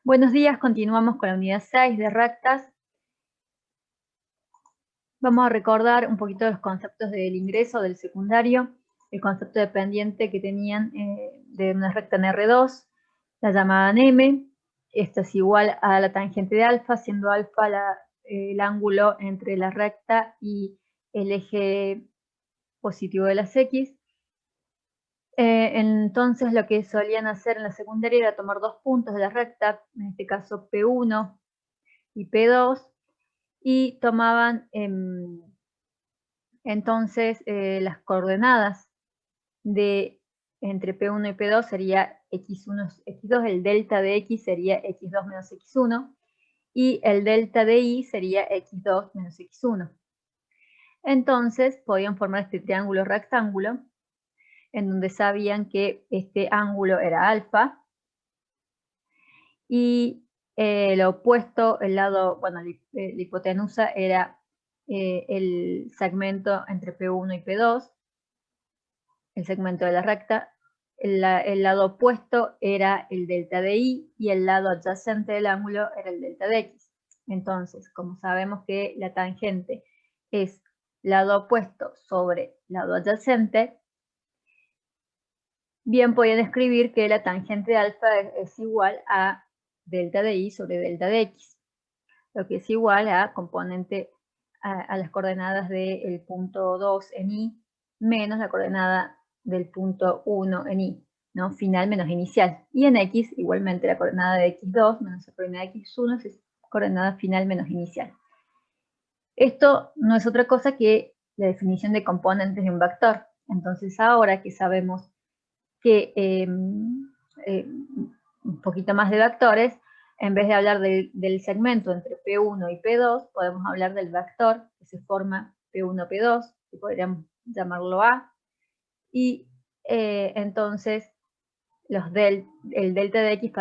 Buenos días, continuamos con la unidad 6 de rectas. Vamos a recordar un poquito los conceptos del ingreso, del secundario, el concepto de pendiente que tenían de una recta en R2, la llamaban M, esto es igual a la tangente de alfa, siendo alfa el ángulo entre la recta y el eje positivo de las X. Entonces lo que solían hacer en la secundaria era tomar dos puntos de la recta, en este caso P1 y P2, y tomaban entonces las coordenadas de entre P1 y P2 sería X1, X2, el delta de X sería X2 menos X1, y el delta de Y sería X2 menos X1. Entonces podían formar este triángulo rectángulo, en donde sabían que este ángulo era alfa, y lo opuesto, el lado, bueno, la hipotenusa era el segmento entre P1 y P2, el segmento de la recta. El lado opuesto era el delta de Y y el lado adyacente del ángulo era el delta de X. Entonces, como sabemos que la tangente es lado opuesto sobre lado adyacente, bien podían escribir que la tangente de alfa es igual a delta de Y sobre delta de X, lo que es igual a componente a las coordenadas del punto 2 en Y menos la coordenada del punto 1 en Y, ¿no? Final menos inicial. Y en X, igualmente, la coordenada de X2 menos la coordenada de X1 es coordenada final menos inicial. Esto no es otra cosa que la definición de componentes de un vector. Entonces, ahora que sabemos que un poquito más de vectores, en vez de hablar del segmento entre P1 y P2, podemos hablar del vector que se forma P1-P2, que podríamos llamarlo A, y entonces el delta de X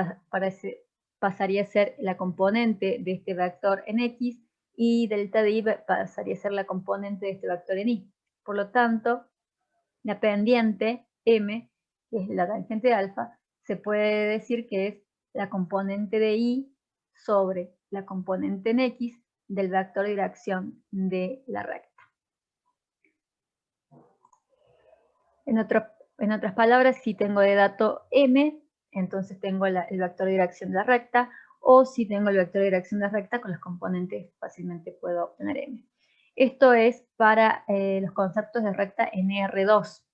pasaría a ser la componente de este vector en X, y delta de Y pasaría a ser la componente de este vector en Y. Por lo tanto, la pendiente M, que es la tangente de alfa, se puede decir que es la componente de Y sobre la componente en X del vector de dirección de la recta. En otras palabras, si tengo de dato M, entonces tengo el vector de dirección de la recta, o si tengo el vector de dirección de la recta, con los componentes fácilmente puedo obtener M. Esto es para los conceptos de recta en R2.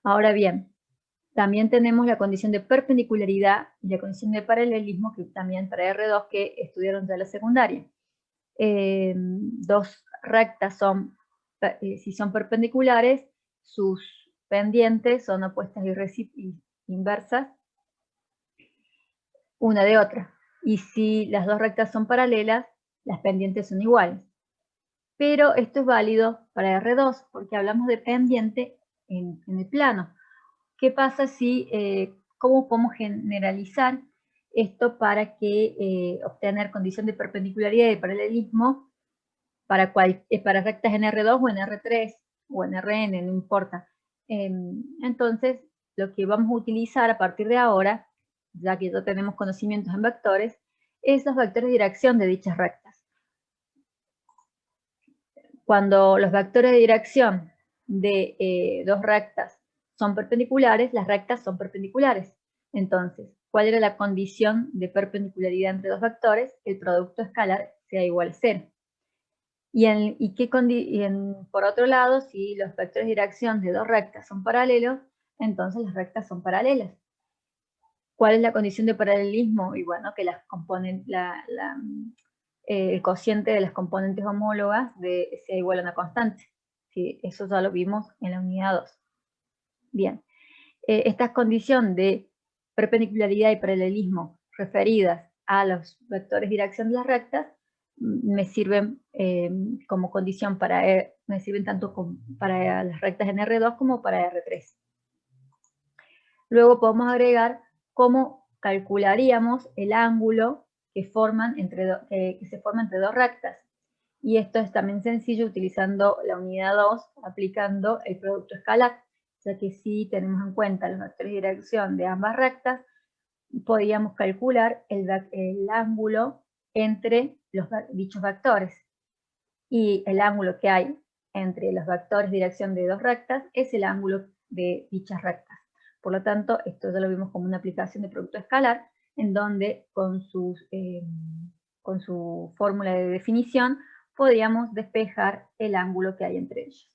Ahora bien, también tenemos la condición de perpendicularidad y la condición de paralelismo, que también para R2 que estudiaron ya en la secundaria. Dos rectas si son perpendiculares, sus pendientes son opuestas y inversas una de otra. Y si las dos rectas son paralelas, las pendientes son iguales. Pero esto es válido para R2, porque hablamos de pendiente en el plano. ¿Qué pasa si, cómo podemos generalizar esto para que obtener condición de perpendicularidad y de paralelismo para rectas en R2 o en R3 o en Rn, no importa? Entonces, lo que vamos a utilizar a partir de ahora, ya que ya tenemos conocimientos en vectores, es los vectores de dirección de dichas rectas. Cuando los vectores de dirección de dos rectas son perpendiculares, las rectas son perpendiculares. Entonces, ¿cuál era la condición de perpendicularidad entre dos vectores? Que el producto escalar sea igual a 0. Por otro lado, si los vectores de dirección de dos rectas son paralelos, entonces las rectas son paralelas. ¿Cuál es la condición de paralelismo? Y bueno, que las el cociente de las componentes homólogas sea igual a una constante. Sí, eso ya lo vimos en la unidad 2. Bien, esta condición de perpendicularidad y paralelismo referidas a los vectores de dirección de las rectas me sirven como condición me sirven tanto para las rectas en R2 como para R3. Luego podemos agregar cómo calcularíamos el ángulo que se forma entre dos rectas. Y esto es también sencillo utilizando la unidad 2, aplicando el producto escalar, ya que si tenemos en cuenta los vectores de dirección de ambas rectas, podíamos calcular el ángulo entre dichos vectores. Y el ángulo que hay entre los vectores de dirección de dos rectas es el ángulo de dichas rectas. Por lo tanto, esto ya lo vimos como una aplicación de producto escalar, en donde con su fórmula de definición podíamos despejar el ángulo que hay entre ellos.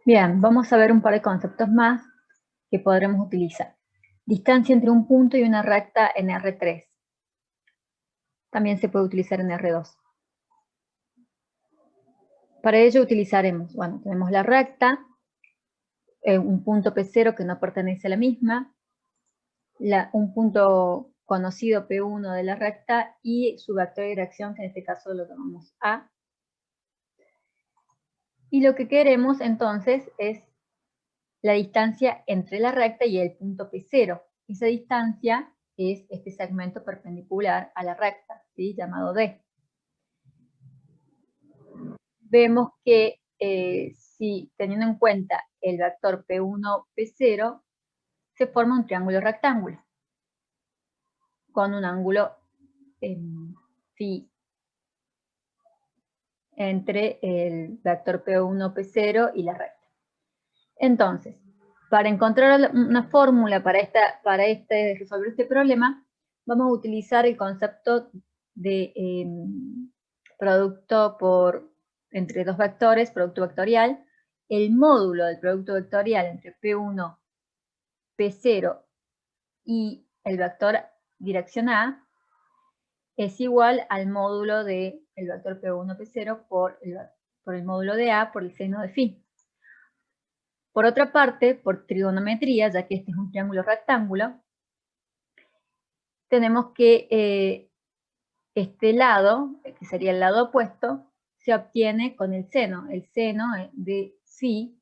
Bien, vamos a ver un par de conceptos más que podremos utilizar. Distancia entre un punto y una recta en R3. También se puede utilizar en R2. Para ello utilizaremos, bueno, tenemos la recta, un punto P0 que no pertenece a la misma, un punto conocido P1 de la recta y su vector de dirección, que en este caso lo llamamos A. Y lo que queremos entonces es la distancia entre la recta y el punto P0. Esa distancia es este segmento perpendicular a la recta, ¿sí? Llamado D. Vemos que si teniendo en cuenta el vector P1, P0, se forma un triángulo rectángulo con un ángulo phi entre el vector P1, P0 y la recta. Entonces, para encontrar una fórmula para resolver este problema, vamos a utilizar el concepto de producto entre dos vectores, producto vectorial. El módulo del producto vectorial entre P1, P0 y el vector dirección A es igual al módulo del vector P1, P0 por el módulo de A por el seno de phi. Por otra parte, por trigonometría, ya que este es un triángulo rectángulo, tenemos que este lado, que sería el lado opuesto, se obtiene con el seno. El seno de phi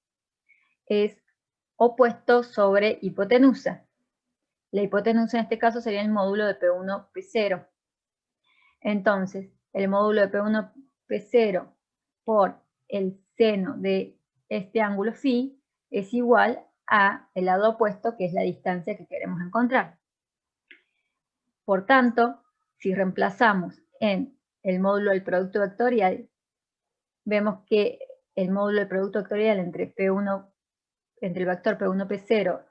es opuesto sobre hipotenusa. La hipotenusa en este caso sería el módulo de P1, P0. Entonces, el módulo de P1, P0 por el seno de este ángulo phi es igual a el lado opuesto, que es la distancia que queremos encontrar. Por tanto, si reemplazamos en el módulo del producto vectorial, vemos que el módulo del producto vectorial entre el vector P1, P0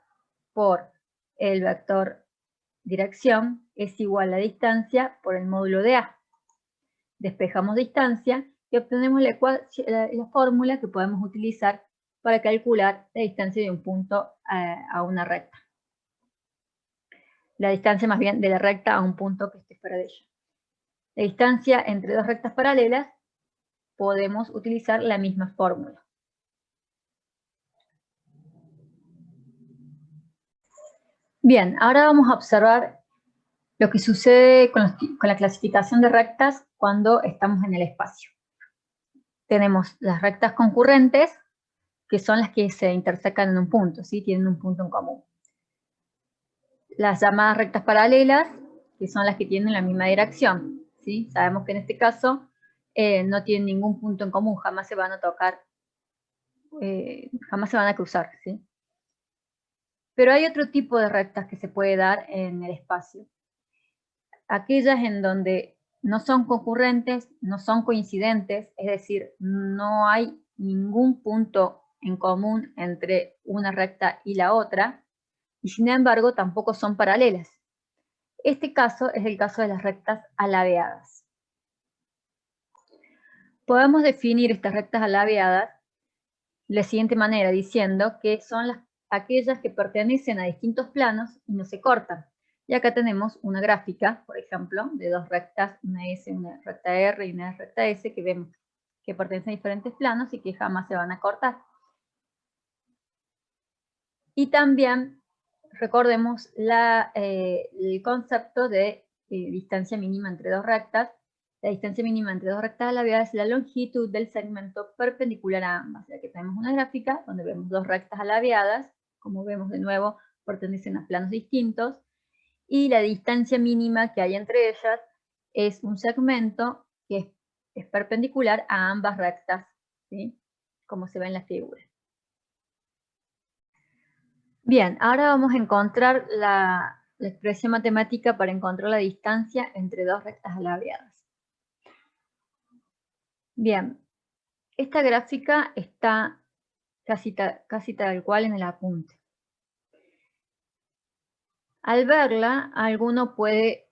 por el vector dirección es igual a la distancia por el módulo de A. Despejamos distancia y obtenemos la fórmula que podemos utilizar para calcular la distancia de un punto a una recta. La distancia más bien de la recta a un punto que esté fuera de ella. La distancia entre dos rectas paralelas, podemos utilizar la misma fórmula. Bien, ahora vamos a observar lo que sucede con la clasificación de rectas cuando estamos en el espacio. Tenemos las rectas concurrentes, que son las que se intersecan en un punto, ¿sí? Tienen un punto en común. Las llamadas rectas paralelas, que son las que tienen la misma dirección, ¿sí? Sabemos que en este caso no tienen ningún punto en común, jamás se van a tocar, jamás se van a cruzar, ¿sí? Pero hay otro tipo de rectas que se puede dar en el espacio. Aquellas en donde no son concurrentes, no son coincidentes, es decir, no hay ningún punto en común entre una recta y la otra, y sin embargo tampoco son paralelas. Este caso es el caso de las rectas alabeadas. Podemos definir estas rectas alabeadas de la siguiente manera, diciendo que son aquellas que pertenecen a distintos planos y no se cortan. Y acá tenemos una gráfica, por ejemplo, de dos rectas, una S, una recta R y una recta S, que vemos que pertenecen a diferentes planos y que jamás se van a cortar. Y también recordemos el concepto de distancia mínima entre dos rectas. La distancia mínima entre dos rectas alabeadas es la longitud del segmento perpendicular a ambas. Ya que tenemos una gráfica donde vemos dos rectas alabeadas, como vemos de nuevo, pertenecen a planos distintos, y la distancia mínima que hay entre ellas es un segmento que es perpendicular a ambas rectas, ¿sí? Como se ve en la figura. Bien, ahora vamos a encontrar la expresión matemática para encontrar la distancia entre dos rectas alabeadas. Bien, esta gráfica está casi tal cual en el apunte. Al verla, alguno puede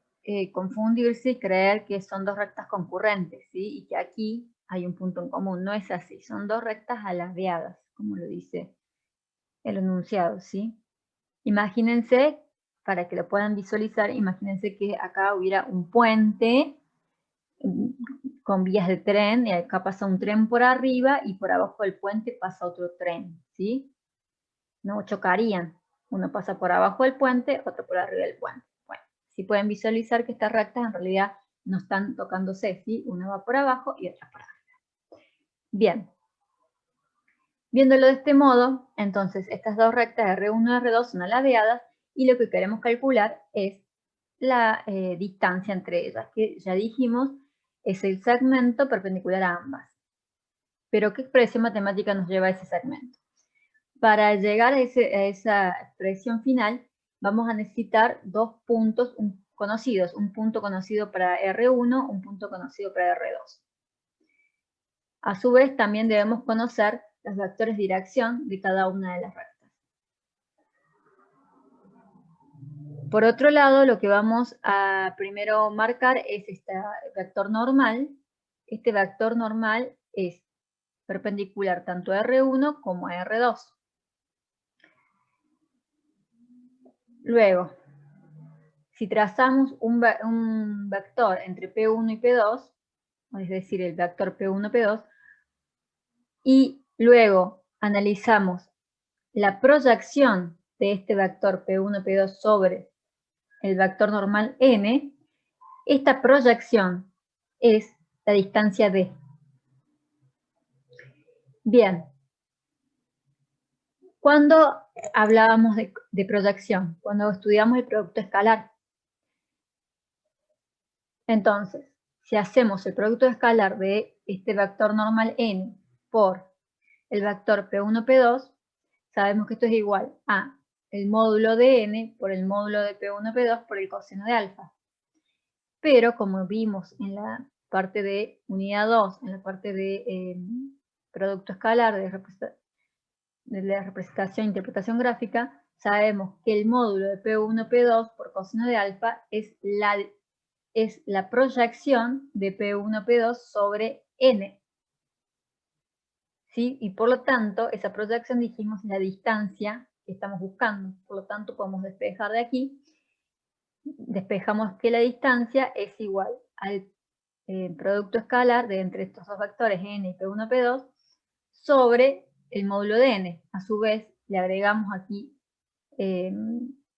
confundirse y creer que son dos rectas concurrentes, ¿sí? Y que aquí hay un punto en común. No es así, son dos rectas alabeadas, como lo dice el enunciado, ¿sí? Imagínense, para que lo puedan visualizar, imagínense que acá hubiera un puente con vías de tren, y acá pasa un tren por arriba y por abajo del puente pasa otro tren, ¿sí? No chocarían. Uno pasa por abajo del puente, otro por arriba del puente. Bueno, si pueden visualizar que estas rectas en realidad no están tocándose, ¿sí? Una va por abajo y otra por arriba. Bien. Viéndolo de este modo, entonces estas dos rectas R1 y R2 son alabeadas y lo que queremos calcular es la distancia entre ellas, que ya dijimos es el segmento perpendicular a ambas. Pero ¿qué expresión matemática nos lleva a ese segmento? Para llegar a esa expresión final, vamos a necesitar dos puntos conocidos, un punto conocido para R1, un punto conocido para R2. A su vez, también debemos conocer los vectores de dirección de cada una de las rectas. Por otro lado, lo que vamos a primero marcar es este vector normal. Este vector normal es perpendicular tanto a R1 como a R2. Luego, si trazamos un vector entre P1 y P2, es decir, el vector P1, P2, y luego analizamos la proyección de este vector P1, P2 sobre el vector normal N, esta proyección es la distancia D. Bien, cuando hablábamos de proyección, cuando estudiamos el producto escalar, entonces, si hacemos el producto escalar de este vector normal N por el vector P1, P2, sabemos que esto es igual a el módulo de N por el módulo de P1, P2 por el coseno de alfa. Pero como vimos en la parte de unidad 2, en la parte de producto escalar de la representación e interpretación gráfica, sabemos que el módulo de P1, P2 por coseno de alfa es la proyección de P1, P2 sobre N. ¿Sí? Y por lo tanto, esa proyección dijimos la distancia que estamos buscando. Por lo tanto, podemos despejar de aquí. Despejamos que la distancia es igual al producto escalar de entre estos dos vectores n y P1, P2 sobre el módulo de n. A su vez, le agregamos aquí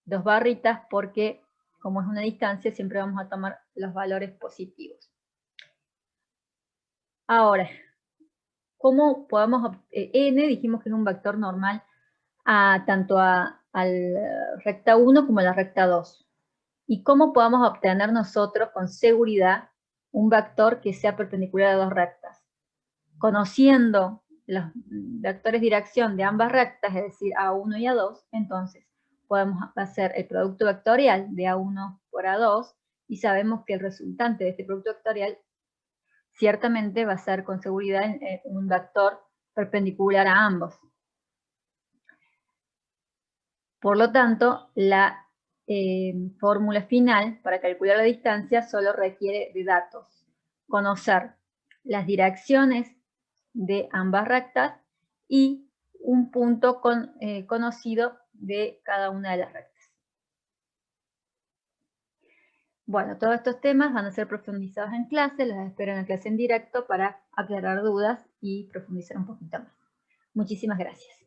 dos barritas porque como es una distancia, siempre vamos a tomar los valores positivos. Ahora, ¿cómo podemos n dijimos que es un vector normal tanto a la recta 1 como a la recta 2? ¿Y cómo podemos obtener nosotros con seguridad un vector que sea perpendicular a dos rectas? Conociendo los vectores de dirección de ambas rectas, es decir, A1 y A2, entonces podemos hacer el producto vectorial de A1 por A2 y sabemos que el resultante de este producto vectorial ciertamente va a ser con seguridad un vector perpendicular a ambos. Por lo tanto, la fórmula final para calcular la distancia solo requiere de datos. Conocer las direcciones de ambas rectas y un punto conocido de cada una de las rectas. Bueno, todos estos temas van a ser profundizados en clase, los espero en la clase en directo para aclarar dudas y profundizar un poquito más. Muchísimas gracias.